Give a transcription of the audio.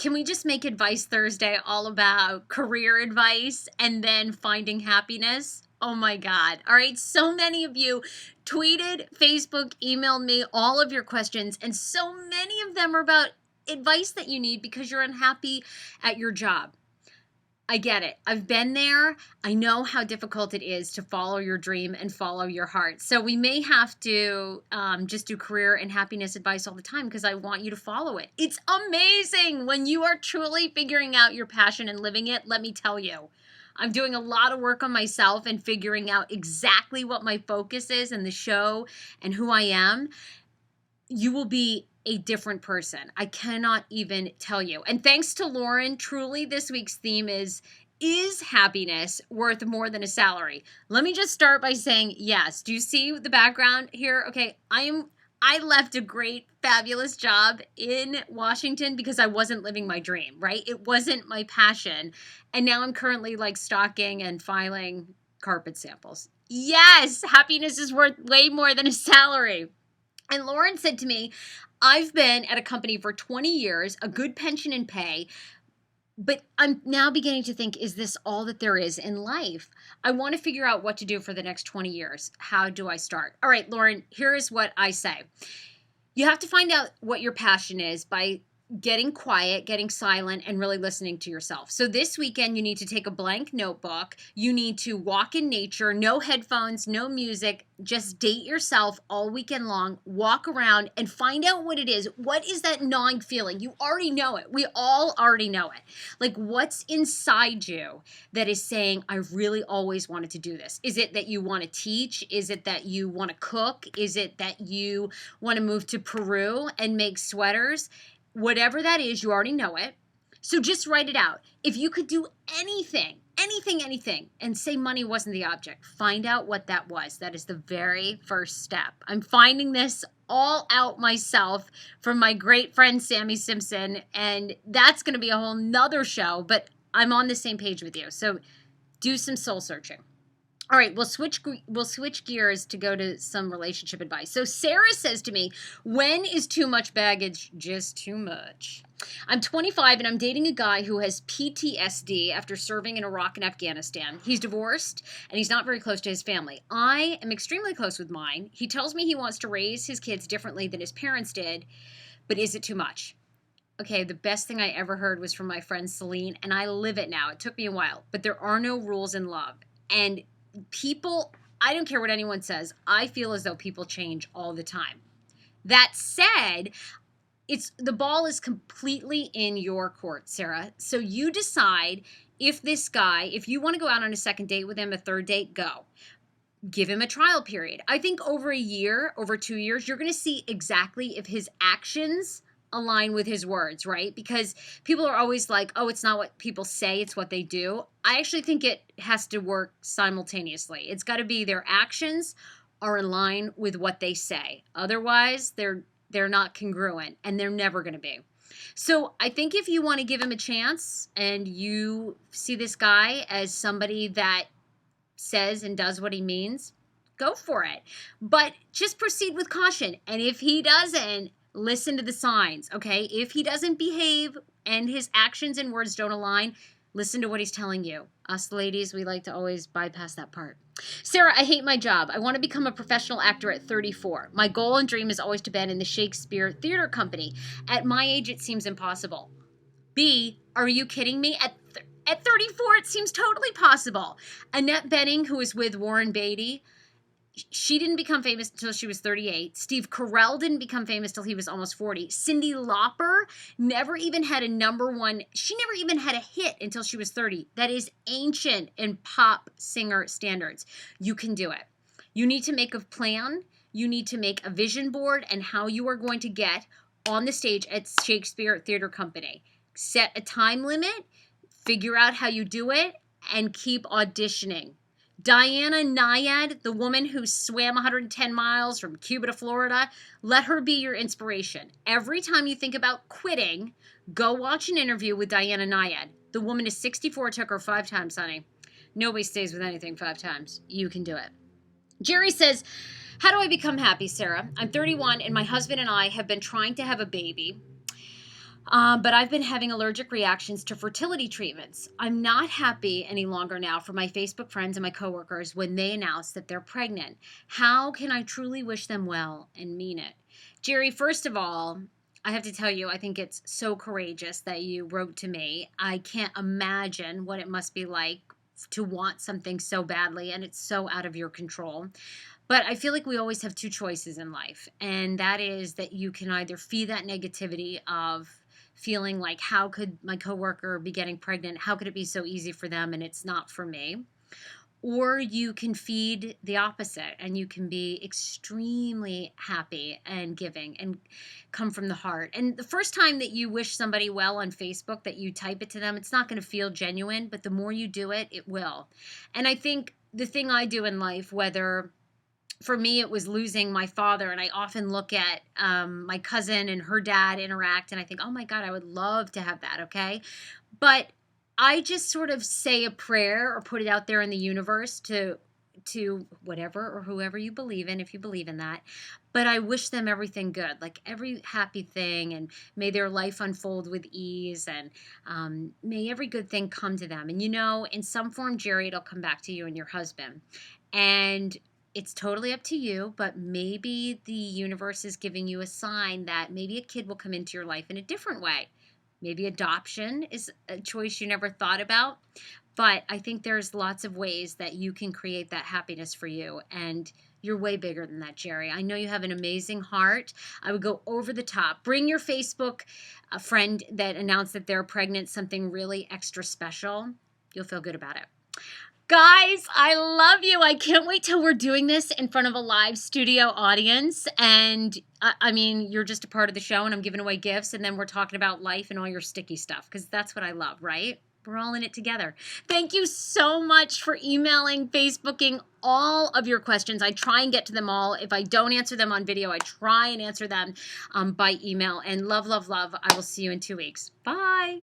can we just make Advice Thursday all about career advice and then finding happiness? Oh my God. All right. So many of you tweeted, Facebook, emailed me all of your questions, and so many of them are about advice that you need because you're unhappy at your job. I get it. I've been there. I know how difficult it is to follow your dream and follow your heart. So we may have to just do career and happiness advice all the time because I want you to follow it. It's amazing when you are truly figuring out your passion and living it. Let me tell you, I'm doing a lot of work on myself and figuring out exactly what my focus is in the show and who I am. You will be a different person. I cannot even tell you. And thanks to Lauren, truly this week's theme is happiness worth more than a salary? Let me just start by saying yes. Do you see the background here? Okay, I left a great, fabulous job in Washington because I wasn't living my dream, right? It wasn't my passion. And now I'm currently like stocking and filing carpet samples. Yes, happiness is worth way more than a salary. And Lauren said to me, I've been at a company for 20 years, a good pension and pay, but I'm now beginning to think, is this all that there is in life? I want to figure out what to do for the next 20 years. How do I start? All right, Lauren, here is what I say. You have to find out what your passion is by getting quiet, getting silent, and really listening to yourself. So this weekend, you need to take a blank notebook. You need to walk in nature, no headphones, no music. Just date yourself all weekend long. Walk around and find out what it is. What is that gnawing feeling? You already know it. We all already know it. Like, what's inside you that is saying, I really always wanted to do this? Is it that you want to teach? Is it that you want to cook? Is it that you want to move to Peru and make sweaters? Whatever that is, you already know it. So just write it out. If you could do anything, and say money wasn't the object, find out what that was. That is the very first step. I'm finding this all out myself from my great friend, Sammy Simpson, and that's going to be a whole nother show, but I'm on the same page with you. So do some soul searching. All right, we'll switch gears to go to some relationship advice. So Sarah says to me, when is too much baggage just too much? I'm 25 and I'm dating a guy who has PTSD after serving in Iraq and Afghanistan. He's divorced and he's not very close to his family. I am extremely close with mine. He tells me he wants to raise his kids differently than his parents did, but is it too much? Okay, the best thing I ever heard was from my friend Celine, and I live it now. It took me a while, but there are no rules in love. And people, I don't care what anyone says, I feel as though people change all the time. That said, the ball is completely in your court, Sarah. So you decide if you want to go out on a second date with him, a third date, go. Give him a trial period. I think over a year, over 2 years, you're going to see exactly if his actions align with his words, right? Because people are always like, oh, it's not what people say, it's what they do. I actually think it has to work simultaneously. It's got to be their actions are in line with what they say. Otherwise, they're not congruent, and they're never going to be. So I think if you want to give him a chance and you see this guy as somebody that says and does what he means, go for it. But just proceed with caution. And if he doesn't, listen to the signs, okay? If he doesn't behave and his actions and words don't align, listen to what he's telling you. Us ladies, we like to always bypass that part. Sarah, I hate my job. I want to become a professional actor at 34. My goal and dream is always to be in the Shakespeare Theater Company. At my age, it seems impossible. B, are you kidding me? At 34, it seems totally possible. Annette Bening, who is with Warren Beatty, she didn't become famous until she was 38. Steve Carell didn't become famous till he was almost 40. Cyndi Lauper never even had a number one. She never even had a hit until she was 30. That is ancient in pop singer standards. You can do it. You need to make a plan. You need to make a vision board and how you are going to get on the stage at Shakespeare Theater Company. Set a time limit, figure out how you do it, and keep auditioning. Diana Nyad, the woman who swam 110 miles from Cuba to Florida, let her be your inspiration. Every time you think about quitting, go watch an interview with Diana Nyad. The woman is 64, took her 5 times, honey. Nobody stays with anything 5 times. You can do it. Jerry says, how do I become happy, Sarah? I'm 31 and my husband and I have been trying to have a baby. But I've been having allergic reactions to fertility treatments. I'm not happy any longer now for my Facebook friends and my coworkers when they announce that they're pregnant. How can I truly wish them well and mean it? Jerry, first of all, I have to tell you, I think it's so courageous that you wrote to me. I can't imagine what it must be like to want something so badly, and it's so out of your control. But I feel like we always have two choices in life, and that is that you can either feed that negativity of feeling like, how could my coworker be getting pregnant? How could it be so easy for them and it's not for me? Or you can feed the opposite and you can be extremely happy and giving and come from the heart. And the first time that you wish somebody well on Facebook, that you type it to them, it's not going to feel genuine, but the more you do it, it will. And I think the thing I do in life, whether for me it was losing my father, and I often look at my cousin and her dad interact and I think, oh my God, I would love to have that. Okay, but I just sort of say a prayer or put it out there in the universe to whatever or whoever you believe in, if you believe in that. But I wish them everything good, like every happy thing, and may their life unfold with ease, and may every good thing come to them. And in some form, Jerry, it'll come back to you and your husband. And it's totally up to you, but maybe the universe is giving you a sign that maybe a kid will come into your life in a different way. Maybe adoption is a choice you never thought about. But I think there's lots of ways that you can create that happiness for you. And you're way bigger than that, Jerry. I know you have an amazing heart. I would go over the top. Bring your Facebook friend that announced that they're pregnant something really extra special. You'll feel good about it. Guys, I love you. I can't wait till we're doing this in front of a live studio audience. And I mean, you're just a part of the show and I'm giving away gifts. And then we're talking about life and all your sticky stuff, because that's what I love, right? We're all in it together. Thank you so much for emailing, Facebooking all of your questions. I try and get to them all. If I don't answer them on video, I try and answer them by email. And love, love, love. I will see you in 2 weeks. Bye.